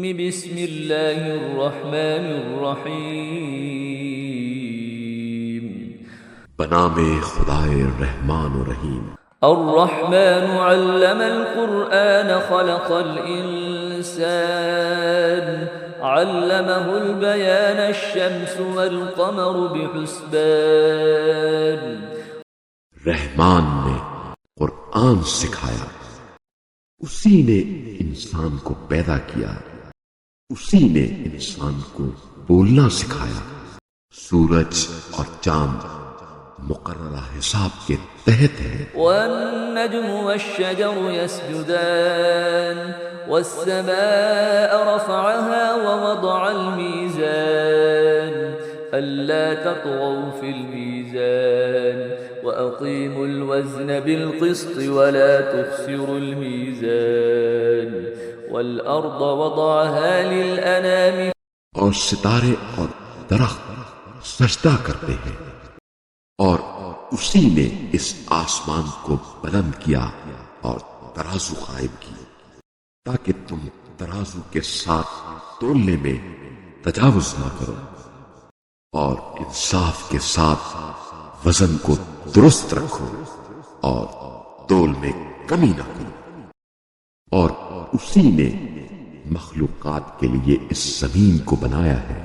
بسم اللہ الرحمن الرحیم بنام خدائے رحمان و رحیم۔ الرحمن علم القرآن خلق الإنسان علمه البيان الشمس والقمر بحسبان۔ رحمان نے قرآن سکھایا، اسی نے انسان کو پیدا کیا، اسی نے انسان کو بولنا سکھایا۔ سورج اور چاند مقررہ حساب کے تحت ہے۔ والنجم والشجر يسجدان والسماء رفعها ووضع الميزان ألا تطغوا في الميزان وأقيموا الوزن بالقسط ولا تخسروا الميزان والأرض وضعها للأنام۔ اور ستارے اور درخت سجدہ کرتے ہیں، اور اسی نے اس آسمان کو بلند کیا اور ترازو قائم کی تاکہ تم ترازو کے ساتھ تولنے میں تجاوز نہ کرو، اور انصاف کے ساتھ وزن کو درست رکھو اور تول میں کمی نہ کرو۔ اور اسی نے مخلوقات کے لیے اس زمین کو بنایا ہے۔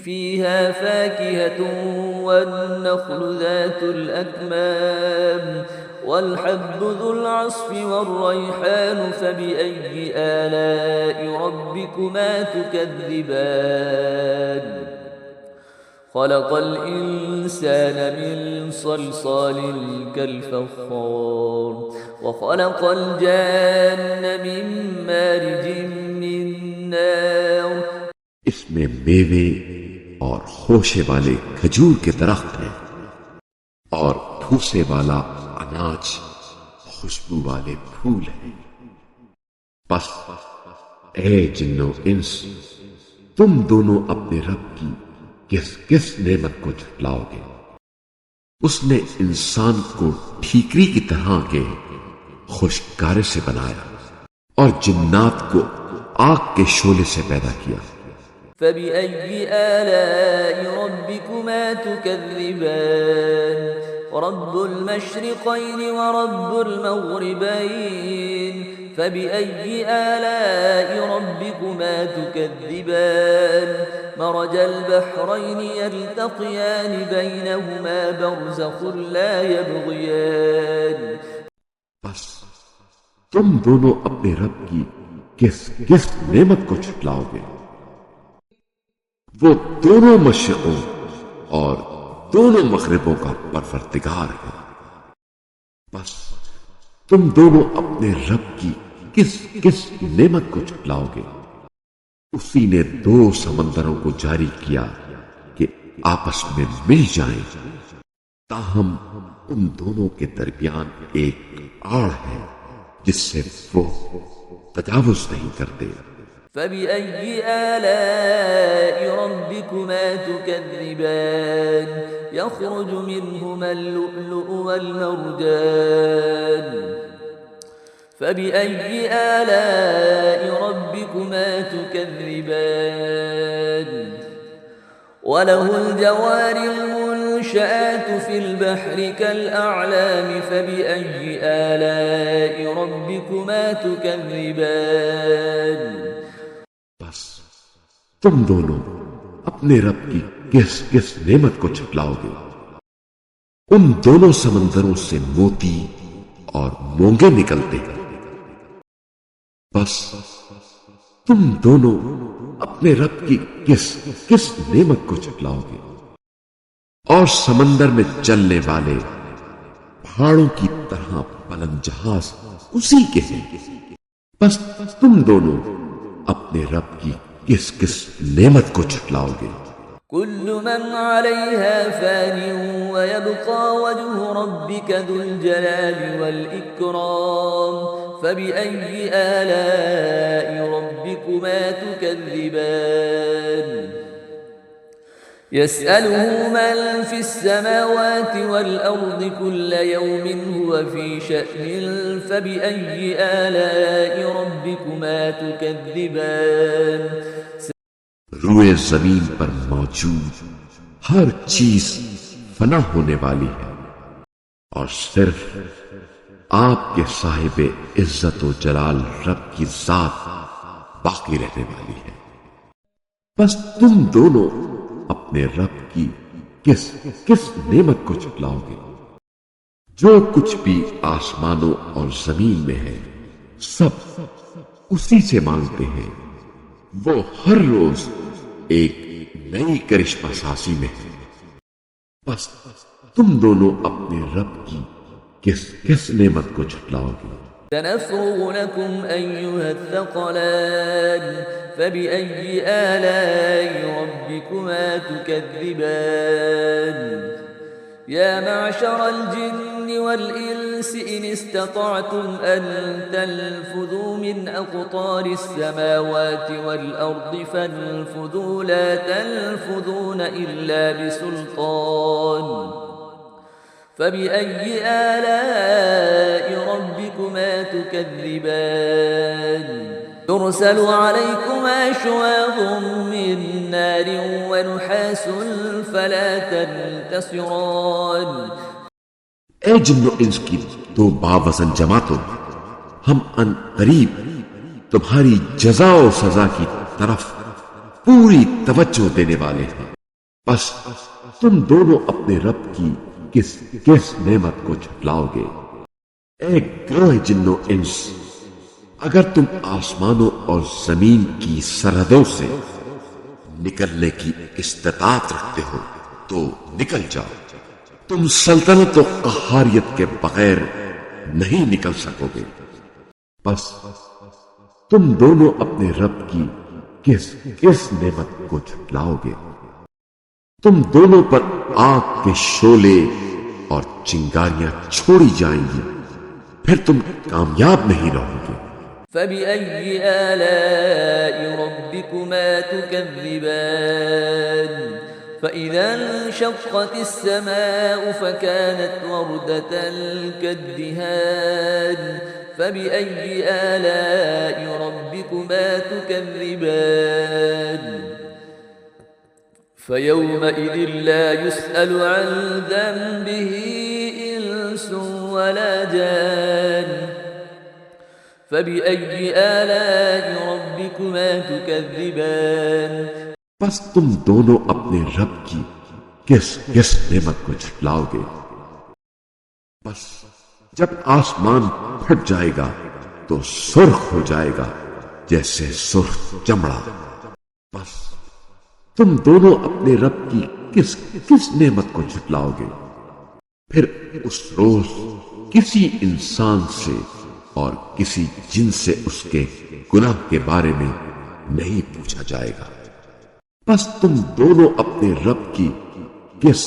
فيها فاكهة والنخل ذات الأكمام والحب ذو العصف والريحان فبأي آلاء ربكما تكذبان؟ خلق الإنسان من صلصال كالفخار وخلق الجان من مارج من نار۔ اس میں میوے اور خوشے والے کھجور کے درخت ہیں، اور پھوسے والا اناج، خوشبو والے پھول ہیں۔ پس اے جنو انس، تم دونوں اپنے رب کی کس کس نعمت کو جھٹلاؤ گے؟ اس نے انسان کو ٹھیکری کی طرح کے خشکارے سے بنایا اور جنات کو آگ کے شعلے سے پیدا کیا۔ فبأي آلاء ربكما تكذبان؟ رب المشرقين ورب المغربين فبأي آلاء ربكما تكذبان؟ مرج البحرين يلتقيان بينهما برزخ لا يبغيان۔ بس تم دونوں اپنے رب کی کس کس نعمت کو جھٹلاؤ گے؟ وہ دونوں مشرقوں اور دونوں مغربوں کا پروردگار ہے۔ بس تم دونوں اپنے رب کی کس کس نعمت کو جھٹلاؤ گے؟ اسی نے دو سمندروں کو جاری کیا کہ آپس میں مل جائیں، تاہم ان دونوں کے درمیان ایک آڑ ہے جس سے وہ تجاوز نہیں کرتے۔ فبأي آلاء ربكما تكذبان؟ يخرج منهما اللؤلؤ والمرجان فبأي آلاء ربكما تكذبان؟ وله الجوار المنشآت في البحر كالأعلام فبأي آلاء ربكما تكذبان؟ بس تم دونوں اپنے رب کی کس کس نعمت کو جھٹلاؤ گے؟ ان دونوں سمندروں سے موتی اور مونگے نکلتے ہیں۔ بس تم دونوں اپنے رب کی کس کس نعمت کو جھٹلاؤ گے؟ اور سمندر میں چلنے والے پہاڑوں کی طرح بلند جہاز اسی کے ہیں۔ بس تم دونوں اپنے رب کی کس کس نعمت کو جھٹلاؤ گے؟ كل من عليها فان ويبقى وجه ربك ذو الجلال والإكرام فبأي آلاء ربكما تكذبان؟ يسأله من في السماوات والأرض كل يوم هو في شأن فبأي آلاء ربكما تكذبان روئے زمین پر موجود ہر چیز فنا ہونے والی ہے اور صرف آپ کے صاحب عزت و جلال رب کی ذات باقی رہنے والی ہے. بس تم دونوں اپنے رب کی کس نعمت کو جھٹلاؤ گے؟ جو کچھ بھی آسمانوں اور زمین میں ہے سب اسی سے مانگتے ہیں. وہ ہر روز ایک نئی کرشمہ سازی میں ہے. بس تم دونوں اپنے رب کی کس نعمت کو جھٹلاؤ گے؟ سنفرغ لكم أيها الثقلان فبأي آلاء ربكما تكذبان يا معشر الجن والإنس إن استطعتم أن تنفذوا من أقطار السماوات والأرض فانفذوا لا تنفذون إلا بسلطان فبأي آلاء ربكما تكذبان يرسل عليكما شواظ من نار ونحاس فلا تنتصران اے جن و انس کی دو باوزن جماعتوں، ہم ان قریب تمہاری جزا و سزا کی طرف پوری توجہ دینے والے ہیں. بس تم دونوں اپنے رب کی کس نعمت کو جھٹلاؤ گے؟ اے گروہ جن و انس، اگر تم آسمانوں اور زمین کی سرحدوں سے نکلنے کی استطاعت رکھتے ہو تو نکل جاؤ. تم سلطنت و قہاریت کے بغیر نہیں نکل سکو گے. بس تم دونوں اپنے رب کی کس نعمت کو جھٹلاؤ گے؟ تم دونوں پر آگ کے شعلے اور چنگاریاں چھوڑی جائیں گی، پھر تم کامیاب نہیں رہو گے. فبأي آلاء ربكما تكذبان فإذا انشقت السماء فكانت وردة كالدهان فبأي آلاء ربكما تكذبان فيومئذ لا يسأل عن ذنبه إنس ولا جان فبأي آلاء ربكما تكذبان بس تم دونوں اپنے رب کی کس نعمت کو جھٹلاؤ گے؟ بس جب آسمان پھٹ جائے گا تو سرخ ہو جائے گا جیسے سرخ چمڑا. بس تم دونوں اپنے رب کی کس نعمت کو جھٹلاؤ گے؟ پھر اس روز کسی انسان سے اور کسی جن سے اس کے گناہ کے بارے میں نہیں پوچھا جائے گا. بس تم دونوں اپنے رب کی کس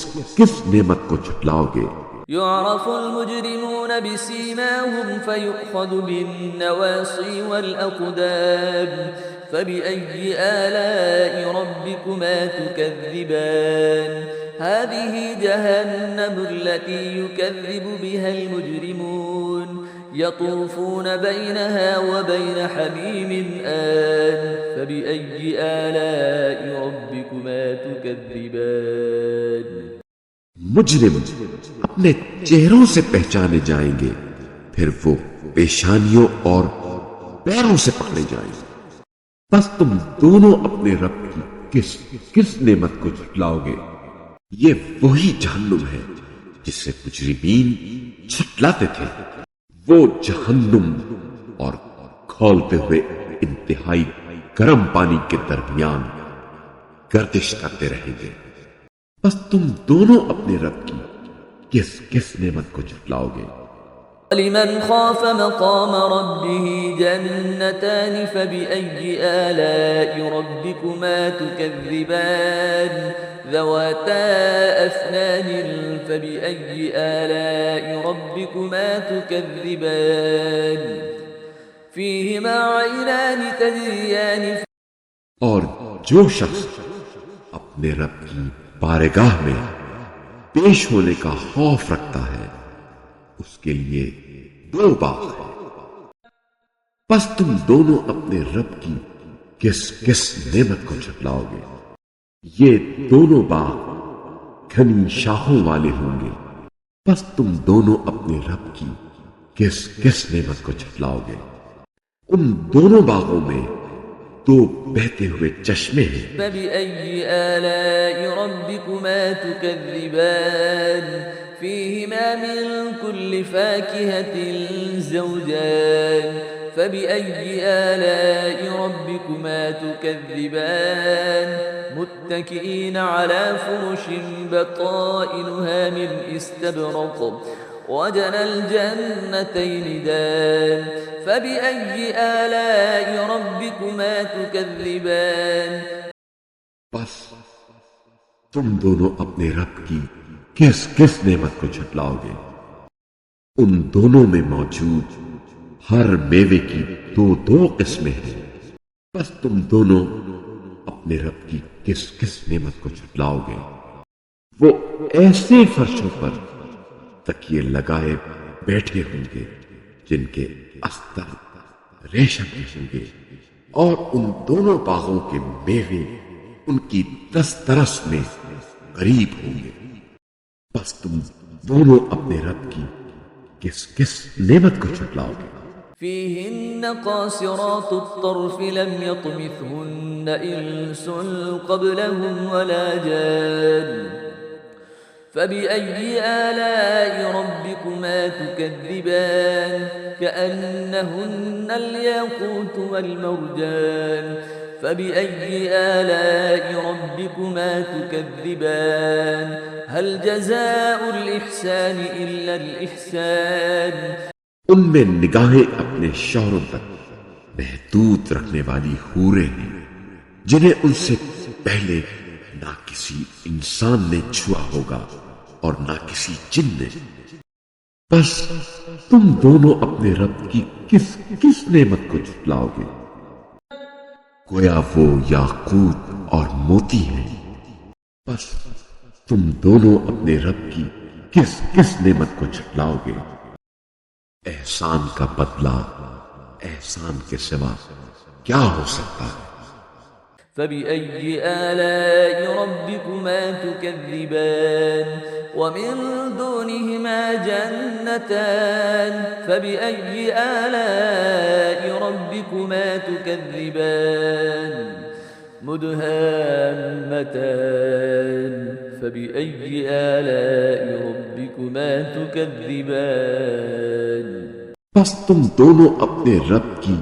نعمت کو جھٹلاؤ گے؟ يعرف المجرمون بسيماهم فيؤخذ بالنواصي والأقدام فبأي آلاء ربكما تكذبان هذه جهنم التي يكذب بها المجرمون يطوفون بينها وبين حميم آن فبأي آلاء ربكما تكذبان مجرم اپنے چہروں سے پہچانے جائیں گے، پھر وہ پیشانیوں اور پیروں سے پکڑے جائیں گے. بس تم دونوں اپنے رب کی کس نعمت کو جھٹلاؤ گے؟ یہ وہی جہنم ہے جسے مجرمین جھٹلاتے تھے. وہ جہنم اور کھولتے ہوئے انتہائی گرم پانی کے درمیان گردش کرتے رہیں گے. بس تم دونوں اپنے رب کی کس نعمت کو جھٹلاؤ گے؟ لمن خاف مقام ربه جنتان فبأي آلاء ربكما تكذبان ذواتا أفنان فبأي آلاء ربكما تكذبان فيهما عينان تجريان. اور جو شخص اپنے رب کی بارگاہ میں پیش ہونے کا خوف رکھتا ہے اس کے لیے 2 باغ ہیں۔ پس تم دونوں اپنے رب کی کس کس نعمت کو جھٹلاؤ گے؟ یہ دونوں باغ گھنی شاخوں والے ہوں گے۔ پس تم دونوں اپنے رب کی کس کس نعمت کو جھٹلاؤ گے؟ ان دونوں باغوں میں 2 بہتے ہوئے چشمے ہیں۔ فبأي آلاء ربكما تكذبان فيهما من كل فاكهة زوجان فبأي آلاء ربكما تكذبان متكئين على فرش بطائنها من استبرق وجنى الجنتين دان فبأي آلاء ربكما تكذبان بس تم دونوں اپنے رب کی کس کس نعمت کو جھٹلاؤ گے؟ ان دونوں میں موجود ہر میوے کی 2 قسمیں ہیں۔ بس تم دونوں اپنے رب کی کس کس نعمت کو جھٹلاؤ گے؟ وہ ایسے فرشوں پر تکیے لگائے بیٹھے ہوں گے جن کے استر ریشم کے ہوں گے، اور ان دونوں باغوں کے میوے ان کی دسترس میں قریب ہوں گے۔ بس تم دونوں اپنے رب کی کس کس نعمت کو جھٹلاؤ گے؟ فيهن قاصرات الطرف لم يطمثهن إنس قبلهم ولا جان فبأي آلاء ربكما تكذبان كأنهن الياقوت والمرجان فبأي آلاء ربكما تكذبان هل جزاء الإحسان إلا الإحسان ان میں نگاہیں اپنے شوہروں تک محدود رکھنے والی حوریں ہیں جنہیں ان سے پہلے نہ کسی انسان نے چھوا ہوگا اور نہ کسی جن نے۔ بس تم دونوں اپنے رب کی کس کس نعمت کو جھٹلاؤ گے؟ گویا وہ یاقوت اور موتی ہیں۔ بس تم دونوں اپنے رب کی کس کس نعمت کو جھٹلاؤ گے؟ احسان کا بدلہ احسان کے سوا کیا ہو سکتا ہے؟ فبأي آلاء ربكما تكذبان ومن دونهما جنتان فبأي آلاء ربكما تكذبان مدهامتان فبأي آلاء ربكما تكذبان بس تم دونوں اپنے رب کی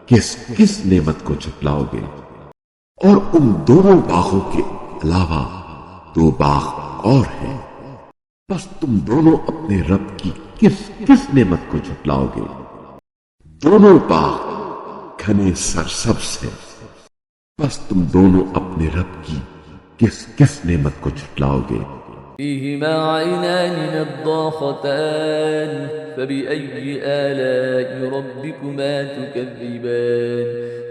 کس کس نعمت کو جھٹلاؤ گے؟ اور ان دونوں باغوں کے علاوہ 2 باغ اور ہیں۔ بس تم دونوں اپنے رب کی کس کس نعمت کو جھٹلاؤ گے؟ دونوں باغ گھنے سرسبز ہیں۔ بس تم دونوں اپنے رب کی کس کس نعمت کو جھٹلاؤ گے؟ فيهما عينان نضاختان فبأي آلاء ربكما تكذبان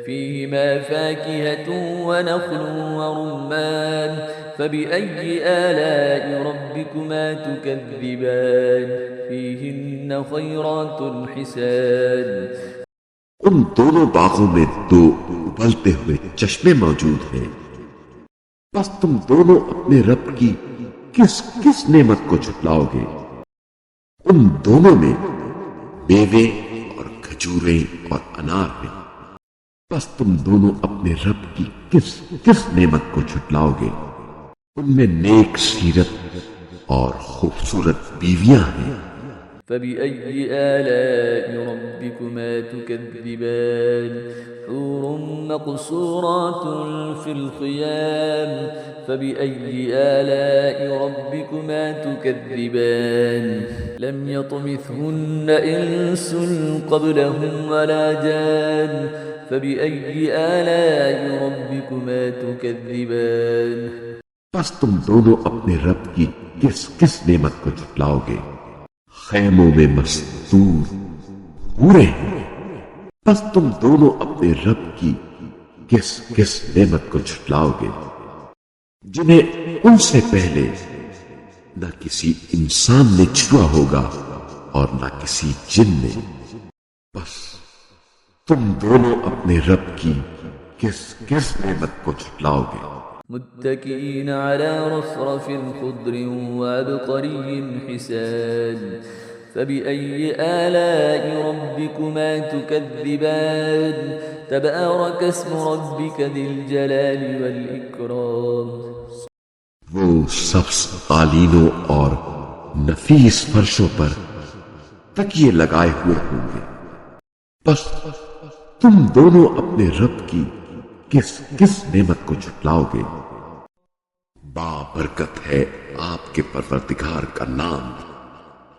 فيهما فاكهة ونخل ورمان فبأي آلاء ربكما تكذبان فيهن خيرات حسان ان دونوں باغوں میں 2 ابلتے ہوئے چشمے موجود ہیں۔ بس تم دونوں اپنے رب کی کس کس نعمت کو جھٹلاؤ گے؟ ان دونوں میں میوے اور کھجوریں اور انار ہیں۔ بس تم دونوں اپنے رب کی کس کس نعمت کو جھٹلاؤ گے؟ ان میں نیک سیرت اور خوبصورت بیویاں ہیں۔ فبأي آلاء ربكما تكذبان حور مقصورات في الخيام فبأي آلاء ربكما تكذبان لم يطمثهن إنس قبلهم ولا جان فبأي آلاء ربكما تكذبان بس تم دونوں اپنے رب کی کس کس نعمت کو جھٹلاؤ گے؟ خیموں میں مستور حوریں ہیں۔ بس تم دونوں اپنے رب کی کس کس نعمت کو جھٹلاؤ گے؟ جنہیں ان سے پہلے نہ کسی انسان نے چھوا ہوگا اور نہ کسی جن نے. بس تم دونوں اپنے رب کی کس کس نعمت کو جھٹلاؤ گے؟ متكئين على رفرف خضر وعبقري حسان فبأي آلاء ربكما تكذبان تبارك اسم ربك ذي الجلال والإكرام. وہ سبز قالینوں اور نفیس فرشوں پر تکیے لگائے ہوئے ہوں گے. بس تم دونوں اپنے رب کی کس کس نعمت کو جھٹلاؤ گے؟ بابرکت ہے آپ کے پروردگار کا نام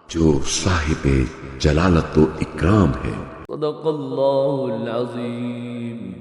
جو صاحب جلالت و اکرام ہے. صدق اللہ العظیم.